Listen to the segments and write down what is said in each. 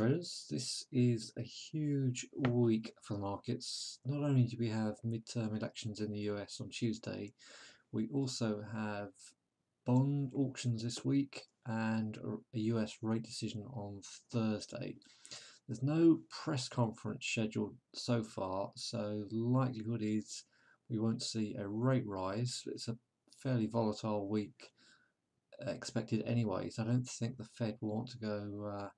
traders, this is a huge week for the markets. Not only do we have midterm elections in the US on Tuesday, we also have bond auctions this week and a US rate decision on Thursday. There's no press conference scheduled so far, so the likelihood is we won't see a rate rise. It's a fairly volatile week expected anyway, so I don't think the Fed will want to go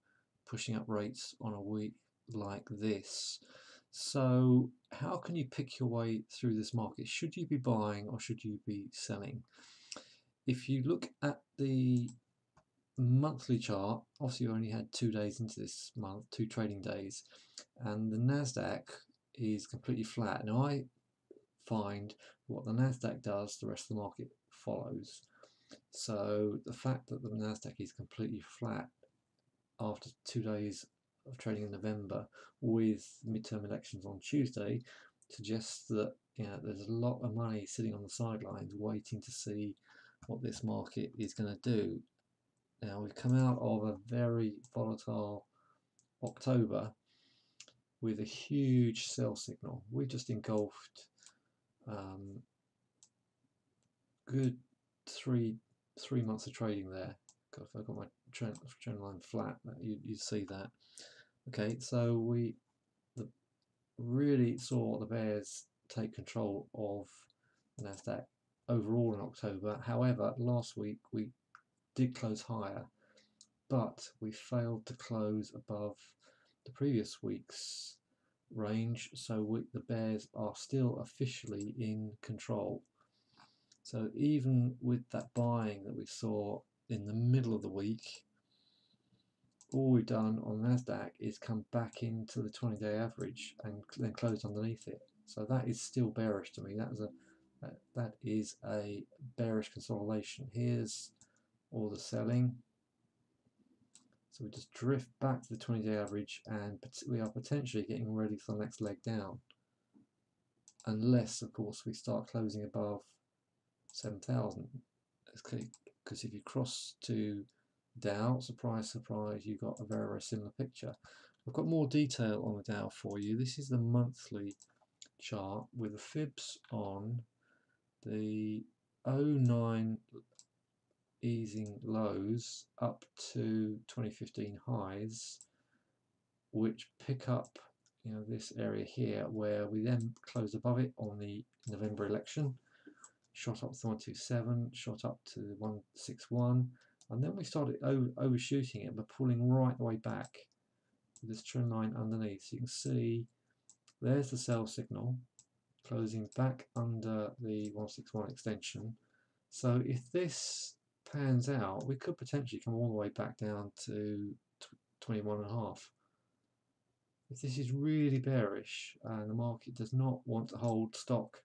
pushing up rates on a week like this. So how can you pick your way through this market? Should you be buying or should you be selling? If you look at the monthly chart, obviously you only had 2 days into this month, 2 trading days, and the Nasdaq is completely flat. Now I find what the Nasdaq does, the rest of the market follows. So the fact that the Nasdaq is completely flat after 2 days of trading in November with midterm elections on Tuesday suggests that there's a lot of money sitting on the sidelines waiting to see what this market is going to do. Now we've come out of a very volatile October with a huge sell signal. We just engulfed good three months of trading there. God, if I got my trend line flat, you see that. Okay, so we really saw the bears take control of the Nasdaq overall in October. However, last week we did close higher, but we failed to close above the previous week's range, so the bears are still officially in control. So even with that buying that we saw in the middle of the week, all we've done on Nasdaq is come back into the 20-day average and then closed underneath it. So that is still bearish to me. That is a bearish consolidation. Here's all the selling. So we just drift back to the 20-day average, and we are potentially getting ready for the next leg down, unless of course we start closing above 7,000. Because if you cross to Dow, surprise surprise, you've got a very similar picture. I've got more detail on the Dow for you. This is the monthly chart with the fibs on the 09 easing lows up to 2015 highs, which pick up this area here, where we then closed above it on the November election, shot up to 127, shot up to 161, and then we started overshooting it but pulling right the way back with this trend line underneath. So you can see there's the sell signal closing back under the 161 extension. So if this pans out, we could potentially come all the way back down to 21.5. If this is really bearish and the market does not want to hold stock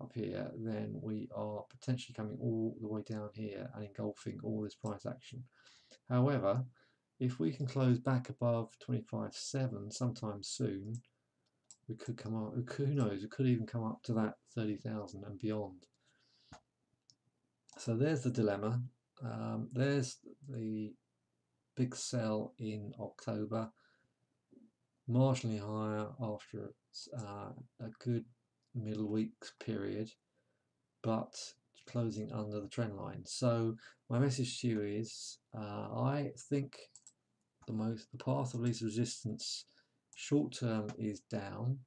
up here, then we are potentially coming all the way down here and engulfing all this price action. However, if we can close back above 25.7 sometime soon, we could come up, who knows, we could even come up to that 30,000 and beyond. So there's the dilemma. There's the big sell in October, marginally higher after a good middle week's period, but closing under the trend line. So my message to you is I think the path of least resistance short term is down.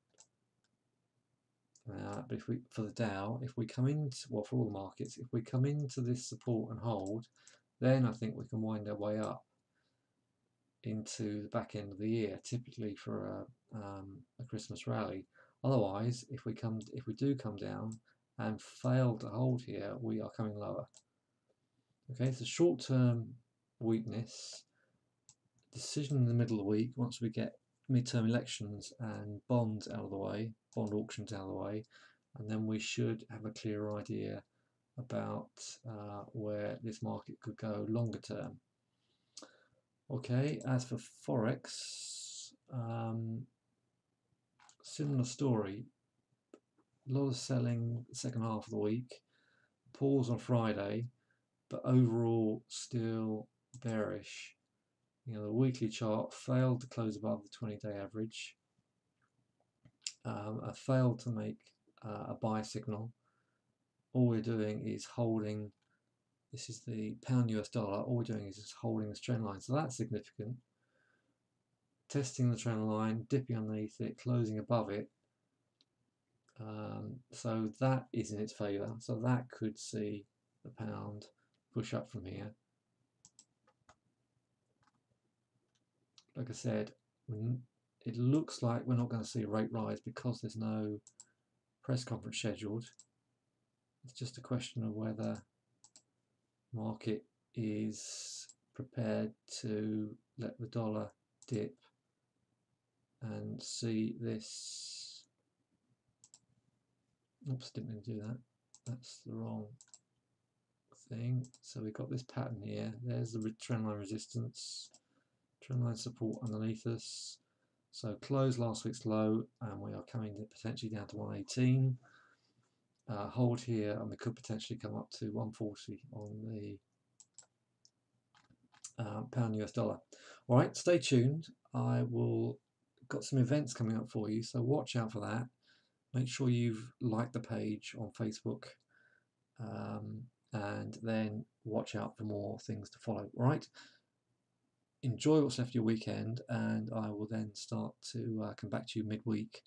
But for the Dow, if we come into, well, for all the markets, if we come into this support and hold, then I think we can wind our way up into the back end of the year, typically for a Christmas rally. Otherwise, if we do come down and fail to hold here, we are coming lower. Okay, so short-term weakness, decision in the middle of the week once we get midterm elections and bonds out of the way, bond auctions out of the way, and then we should have a clearer idea about where this market could go longer term. Okay, as for Forex, similar story. A lot of selling the second half of the week, pause on Friday, but overall still bearish The weekly chart failed to close above the 20-day average. Failed to make a buy signal. All we're doing is holding. This is the pound US dollar. All we're doing is just holding this trend line. So that's significant. Testing the trend line, dipping underneath it, closing above it. So that is in its favour. So that could see the pound push up from here. Like I said, it looks like we're not going to see a rate rise because there's no press conference scheduled. It's just a question of whether market is prepared to let the dollar dip and see this. Oops, didn't mean to do that. That's the wrong thing. So we've got this pattern here. There's the trendline resistance, trendline support underneath us. So close last week's low, and we are coming potentially down to 118. Hold here, and we could potentially come up to 140 on the pound US dollar. All right, stay tuned. I will got some events coming up for you, so watch out for that. Make sure you've liked the page on Facebook, and then watch out for more things to follow. All right, enjoy what's left of your weekend, and I will then start to come back to you midweek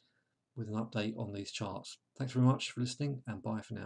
with an update on these charts. Thanks very much for listening, and bye for now.